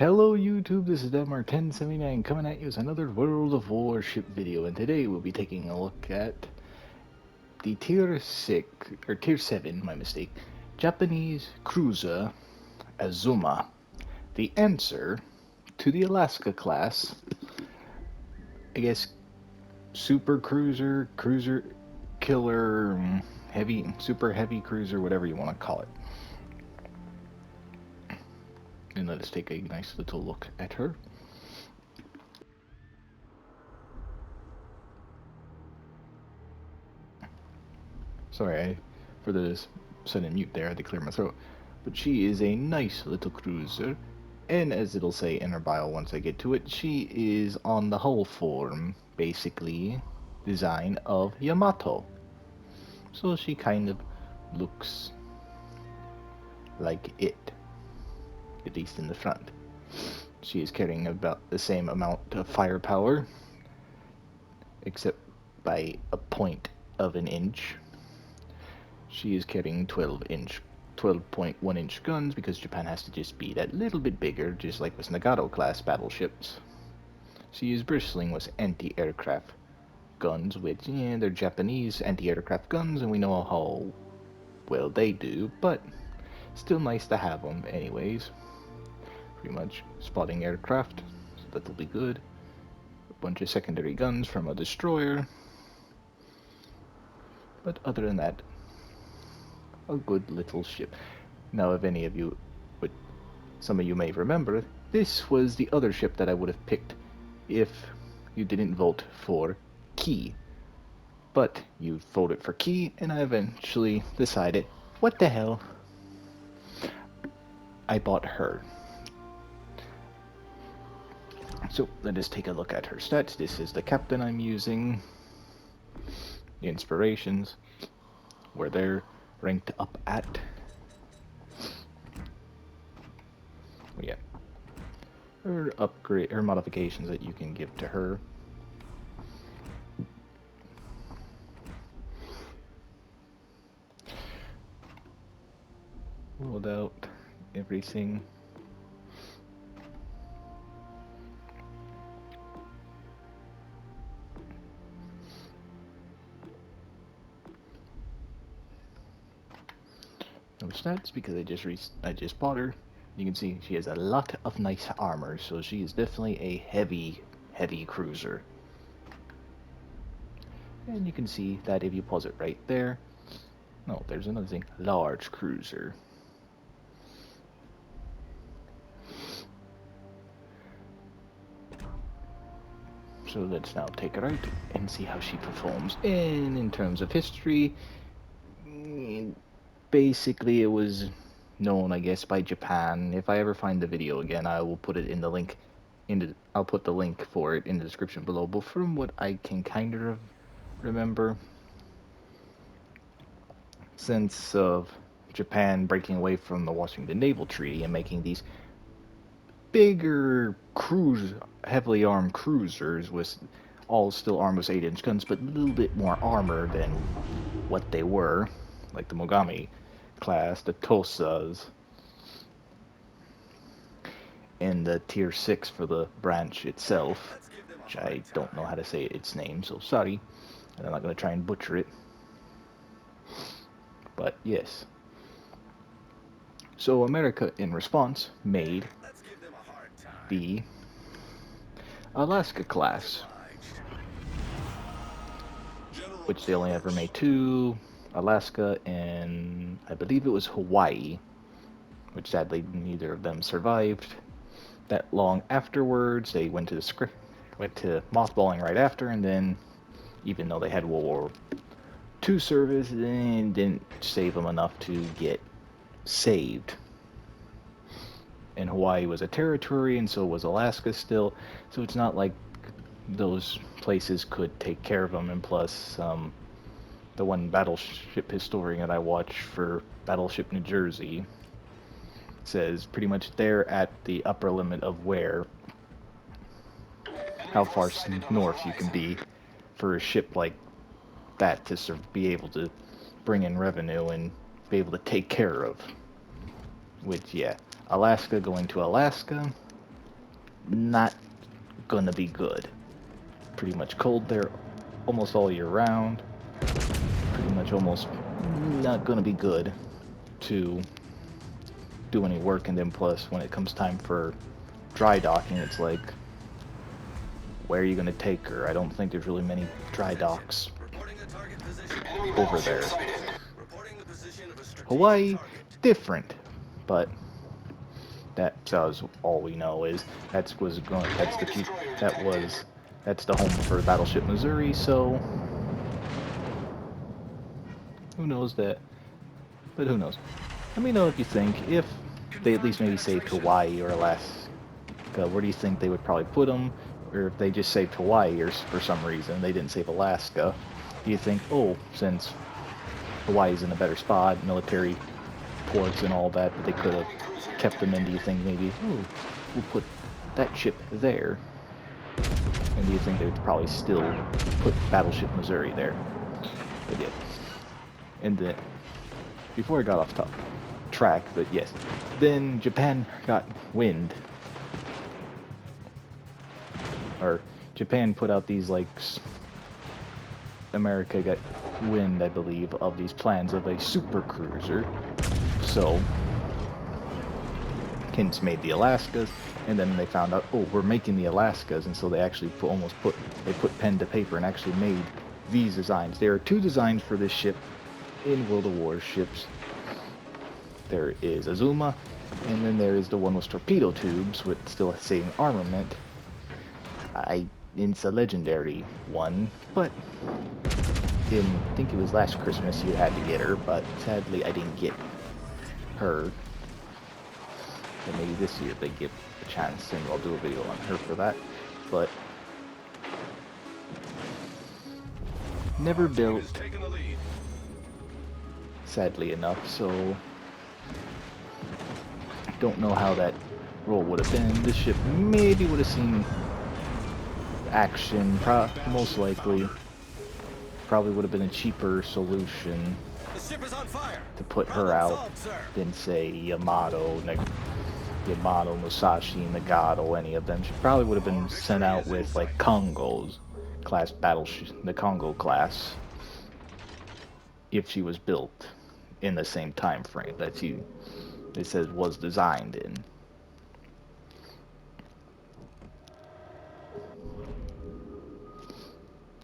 Hello YouTube, this is Denmark1079 coming at you with another World of Warship video, and today we'll be taking a look at the Tier 6, or Tier 7, my mistake, Japanese cruiser Azuma, the answer to the Alaska class, I guess, super cruiser, cruiser killer, heavy, super heavy cruiser, whatever you want to call it. And let us take a nice little look at her. Sorry, for the sudden mute there, I had to clear my throat. But she is a nice little cruiser, and as it'll say in her bio once I get to it, she is on the hull form, basically, design of Yamato. So she kind of looks like it, at least in the front. She is carrying about the same amount of firepower, except by a point of an inch. She is carrying 12.1 inch guns because Japan has to just be that little bit bigger, just like with Nagato class battleships. She is bristling with anti-aircraft guns, which, yeah, they're Japanese anti-aircraft guns, and we know how well they do, but still nice to have them anyways. Pretty much spotting aircraft, so that'll be good. A bunch of secondary guns from a destroyer, but other than that, a good little ship. Now, if any of you, but some of you may remember, this was the other ship that I would have picked if you didn't vote for Key. But you voted for Key, and I eventually decided, what the hell? I bought her. So let us take a look at her stats. This is the captain I'm using. The inspirations, where they're ranked up at. Yeah. Her upgrade, her modifications that you can give to her. Rolled out everything. No stats because I just bought her. You can see she has a lot of nice armor, so she is definitely a heavy cruiser. And you can see that if you pause it right there. No, there's another thing. Large cruiser. So let's now take her out and see how she performs. And in terms of history, basically it was known, I guess, by Japan. If I ever find the video again, I will put it in the link. I'll put the link for it in the description below. But from what I can kind of remember, since of Japan breaking away from the Washington Naval Treaty and making these bigger heavily armed cruisers with all still armed with 8-inch guns, but a little bit more armor than what they were, like the Mogami class, the Tosas, and the Tier 6 for the branch itself, which I don't know how to say its name, so sorry, and I'm not going to try and butcher it. But yes. So America, in response, made the Alaska class, which they only ever made two, Alaska and I believe it was Hawaii, which sadly neither of them survived that long afterwards. They went to mothballing right after, and then even though they had World War II service, they didn't save them enough to get saved. And Hawaii was a territory, and so was Alaska still, so it's not like those places could take care of them. And plus, the one battleship historian that I watch for Battleship New Jersey says pretty much they're at the upper limit of how far north you can be for a ship like that to be able to bring in revenue and be able to take care of. Which, yeah, Alaska going to Alaska, not gonna be good. Pretty much cold there almost all year round. Pretty much almost not gonna be good to do any work, and then plus when it comes time for dry docking, it's like, where are you gonna take her? I don't think there's really many dry docks over there. Hawaii, different, but that's all we know is that's the that's the home for Battleship Missouri. So who knows that? But who knows? Let me know if you think if they at least maybe saved Hawaii or Alaska. Where do you think they would probably put them? Or if they just saved Hawaii or for some reason they didn't save Alaska, do you think, oh, since Hawaii's in a better spot, military ports and all that, but they could have kept them in, do you think maybe, oh, we'll put that ship there? And do you think they would probably still put Battleship Missouri there? They did. And then, before I got off track, but yes, then Japan got wind. Or Japan put out these, like, America got wind, I believe, of these plans of a super cruiser. So, Kins made the Alaskas, and then they found out, oh, we're making the Alaskas, and so they actually put pen to paper and actually made these designs. There are two designs for this ship in World of Warships. There is Azuma, and then there is the one with torpedo tubes with still the same armament. It's a legendary one, but I think it was last Christmas you had to get her, but sadly I didn't get her. And maybe this year they give a chance, and I'll do a video on her for that. But never built, sadly enough, so don't know how that role would have been. This ship maybe would have seen action, most likely. Probably would have been a cheaper solution to put her out than, say, Yamato, Musashi, Nagato, any of them. She probably would have been sent out with, like, Kongo's class battleship, the Kongo class, if she was built in the same time frame that they said was designed in.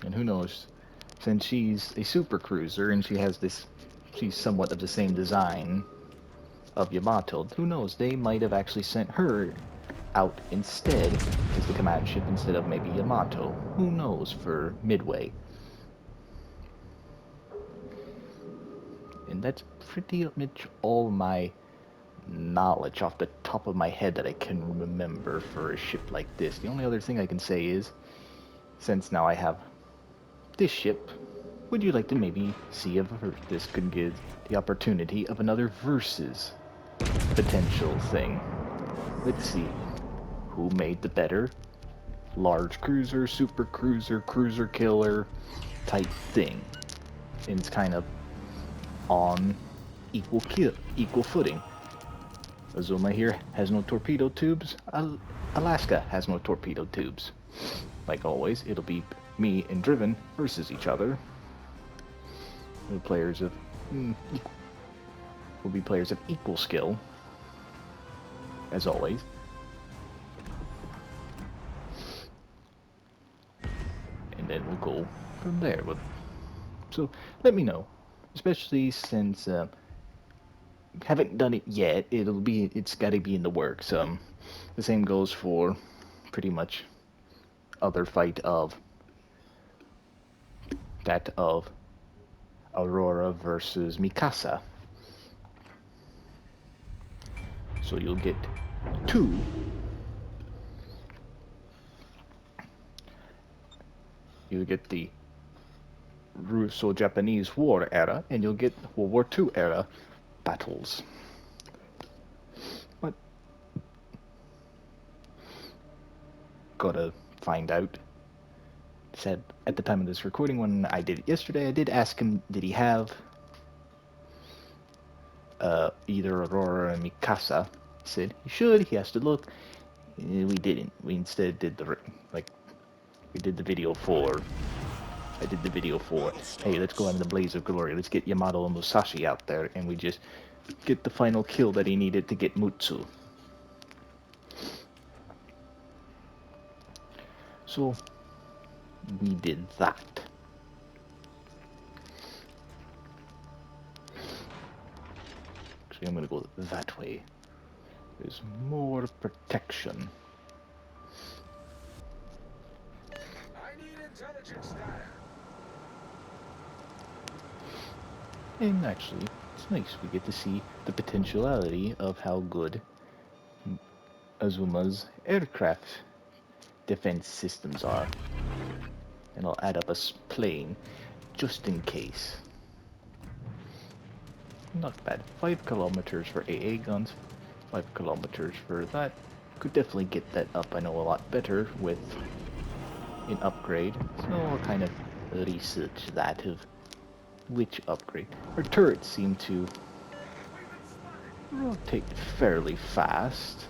And who knows, since she's a super cruiser and she's somewhat of the same design of Yamato, who knows, they might have actually sent her out instead as the command ship instead of maybe Yamato. Who knows, for Midway. And that's pretty much all my knowledge off the top of my head that I can remember for a ship like this. The only other thing I can say is, since now I have this ship, would you like to maybe see if this could give the opportunity of another versus potential thing? Let's see. Who made the better large cruiser, super cruiser, cruiser killer type thing? And it's kind of on equal footing. Azuma here has no torpedo tubes. Alaska has no torpedo tubes. Like always, it'll be me and Driven versus each other. The players of will be players of equal skill, as always. And then we'll go from there. So let me know, especially since haven't done it yet. It's got to be in the works. The same goes for pretty much other fight of that of Aurora versus Mikasa. So you'll get two. You'll get the Russo-Japanese War era, and you'll get World War II era battles. But gotta find out. Said at the time of this recording, when I did it yesterday, I did ask him, did he have either Aurora or Mikasa? He said he should. He has to look. We didn't. We instead did like, we did the video for... I did the video for, hey, let's go out in the blaze of glory. Let's get Yamato and Musashi out there, and we just get the final kill that he needed to get Mutsu. So, we did that. Actually, I'm gonna go that way. There's more protection. I need intelligence data. And actually, it's nice. We get to see the potentiality of how good Azuma's aircraft defense systems are. And I'll add up a plane just in case. Not bad. 5 kilometers for AA guns, 5 kilometers for that. Could definitely get that up, I know, a lot better with an upgrade. So I'll kind of research that of which upgrade. Our turrets seem to rotate fairly fast.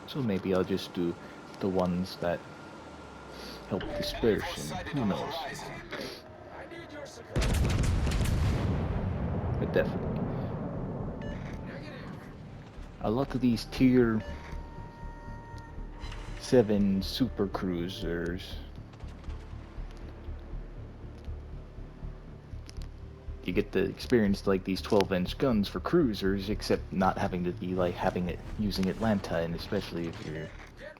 So maybe I'll just do the ones that help dispersion. Who knows? I need your support. But definitely. Negative. A lot of these tier 7 super cruisers you get to experience like these 12-inch guns for cruisers, except not having to be like using Atlanta, and especially if you're,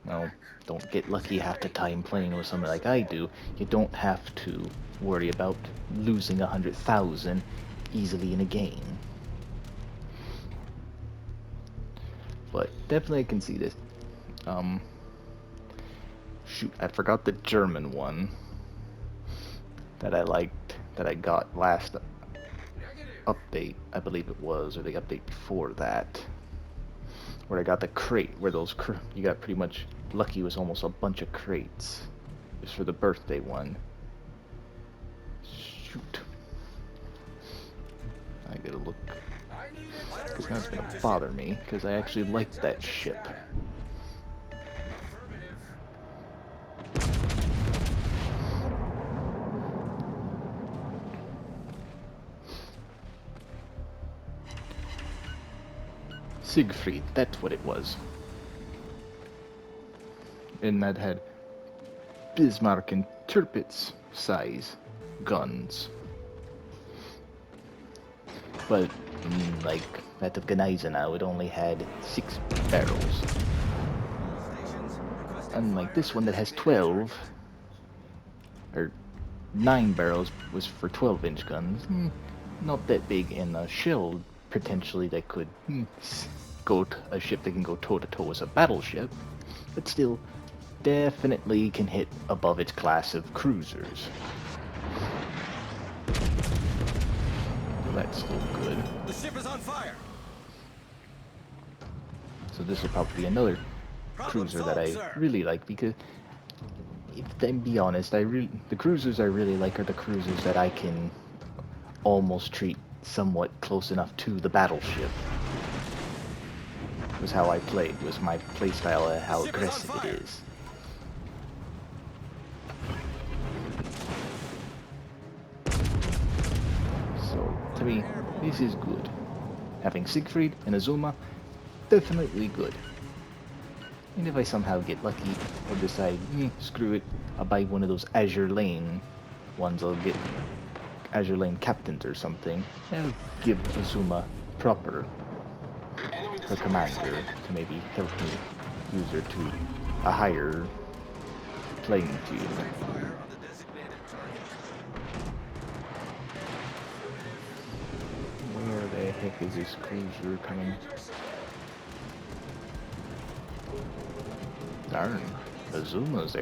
well, don't get lucky half the time playing with something like I do, you don't have to worry about losing 100,000 easily in a game. But definitely I can see this. Shoot, I forgot the German one that I liked, that I got last update, I believe it was, or the update before that, where I got the crate, where those you got pretty much lucky. It was almost a bunch of crates. It was for the birthday one. Shoot, I gotta look, because that's gonna bother me, because I actually liked that ship. Siegfried, that's what it was. And that had Bismarck and Tirpitz size guns. But, like that of Gneisenau, it only had 6 barrels. Unlike this one that has 12, or 9 barrels, was for 12-inch guns. Not that big, and a shell potentially that could go a ship that can go toe-to-toe as a battleship, but still definitely can hit above its class of cruisers. So that's still good. The ship is on fire. So this will probably be another cruiser that I really like, because if I'm be honest, the cruisers I really like are the cruisers that I can almost treat somewhat close enough to the battleship. Was how I played, was my playstyle, and how aggressive it is. So, to me, this is good. Having Siegfried and Azuma, definitely good. And if I somehow get lucky, or decide, screw it, I'll buy one of those Azure Lane ones, I'll get Azure Lane Captains or something, and give Azuma proper her commander to maybe help me use her to a higher playing field. Where the heck is this cruiser coming? Darn, Azuma's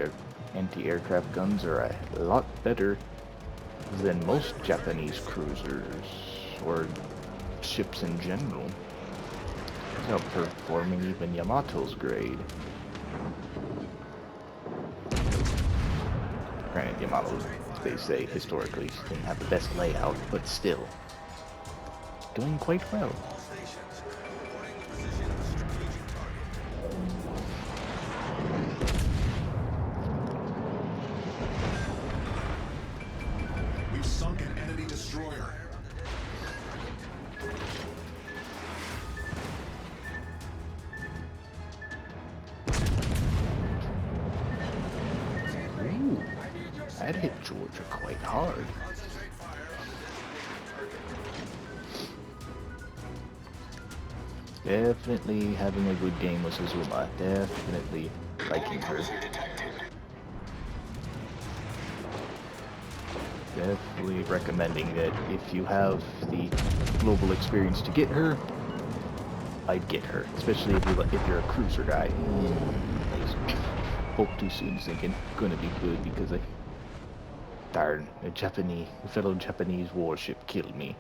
anti-aircraft guns are a lot better than most Japanese cruisers, or ships in general. It's outperforming even Yamato's grade. Granted, Yamato, they say, historically didn't have the best layout, but still, doing quite well. that hit Georgia quite hard. Concentrate fire on the target. Definitely having a good game with Azuma. Definitely liking her. Definitely recommending that if you have the global experience to get her, I'd get her. Especially if you're a cruiser guy. I spoke too soon thinking gonna be good because darn, a fellow Japanese warship killed me.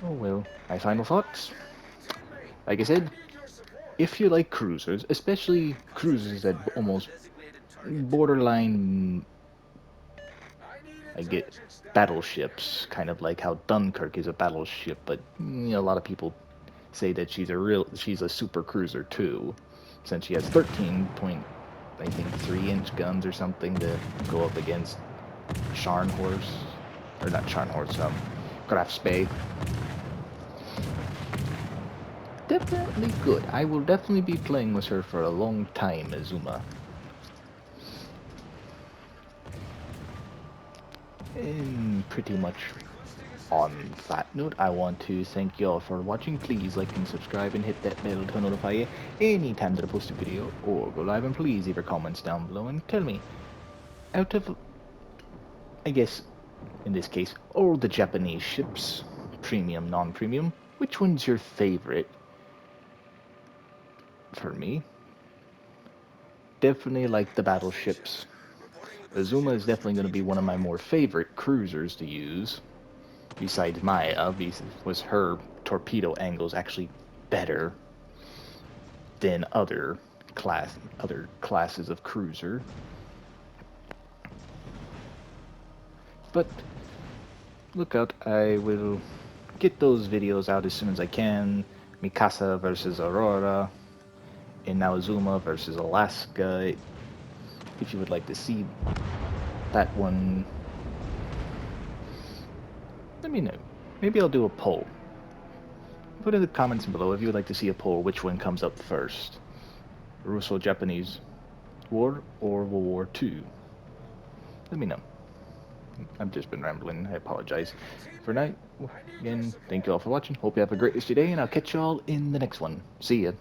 Oh well. My final thoughts? Like I said, if you like cruisers, especially cruisers that almost borderline, I get battleships, kind of like how Dunkirk is a battleship, but a lot of people say that she's a super cruiser too, since she has 3-inch guns or something to go up against Scharnhorst, or not Scharnhorst, Graf Spee. Definitely good. I will definitely be playing with her for a long time, Azuma. And pretty much on that note, I want to thank you all for watching. Please like and subscribe and hit that bell to notify you anytime that I post a video or go live. And please leave your comments down below and tell me, out of, I guess, in this case, all the Japanese ships, premium, non-premium, which one's your favorite? For me, definitely like the battleships. Azuma is definitely going to be one of my more favorite cruisers to use. Besides Maya, was her torpedo angles actually better than other classes of cruiser. But look out, I will get those videos out as soon as I can. Mikasa versus Aurora, and now Azuma versus Alaska. If you would like to see that one, let me know. Maybe I'll do a poll. Put in the comments below if you would like to see a poll which one comes up first. Russo-Japanese War or World War II? Let me know. I've just been rambling. I apologize. For now, again, thank you all for watching. Hope you have a great rest of your day, and I'll catch you all in the next one. See ya.